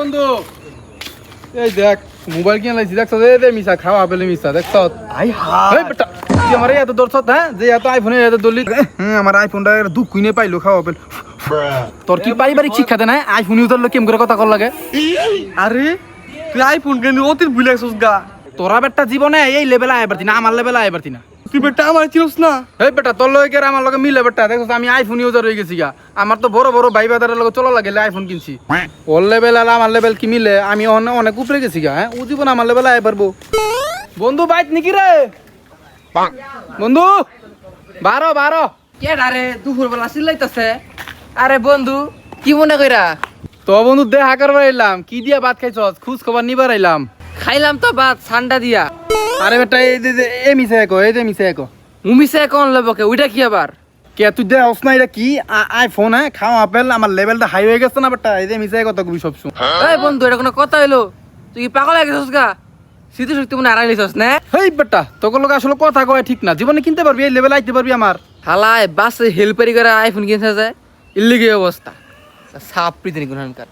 বন্ধু এই দেখ মোবাইল কিনে লাইছি দেখছ দে মিছা খাওয়া পেলে মিছা দেখছ আই হাই এই বেটা তুই আমার এত দরছ হ্যাঁ যে এত আইফোনে এত দলি আমার আইফোনটা দুঃখ কিনে পাইলো খাওয়া পেল তোর কি পারিবারিক শিক্ষা দেয় না আইফোন ইউজার লোক কেম করে কথা কল লাগে আরে তুই আইফোন কেন অতি ভুলেছস গা তোরা বেটা জীবনে এই লেভেলে আয় পারতি না আমার লেভেলে আয় পারতি না তুই বেটা আমার চিনস না এই বেটা তোর লগে আমার লগে মিলে বেটা দেখছ আমি আইফোন ইউজার হয়ে গেছি গা আমার তো বড় বড় ভাই বাদারের লগে চলা লাগে আইফোন কিনছি ওর লেভেল আর আমার লেভেল কি মিলে আমি অনেক উপরে গেছি গা হ্যাঁ ও জীবন আমার লেভেলে আয় পারবো বন্ধু বাইক নাকি রে বন্ধু 12 কে রে দুপুর বেলা চিল্লাইতেছে আরে বন্ধু কি মনে কইরা তো বন্ধু দেখা করবার এলাম কি দিয়া ভাত খাইছস খোঁজ খবর নিবার এলাম খাইলাম তো ভাত ঠান্ডা দিয়া আরে বেটা এই যে এই মিছে একো এই যে মিছে একো মুমিসে কোন লবকে ওইটা কি আবার কে তুই দে অস না এটা কি আইফোন হ্যাঁ খাও আপেল আমার লেভেলটা হাই হয়ে গেছে না বেটা এই যে মিছে কথা কবি সব সময় এই বন্ধু এটা কোনো কথা হইলো তুই কি পাগল হয়ে গেছিস গা স্মৃতি শক্তি মনে হারাই লিছস না হেই বেটা তোকে লোক আসলে কথা কয় ঠিক না জীবনে কিনতে পারবি এই লেভেল আইতে পারবি আমার হালায় বাসে হেল্পারি করে আইফোন কিনতে যায় ইল্লিগি অবস্থা সাপ প্রীতি গুণানকার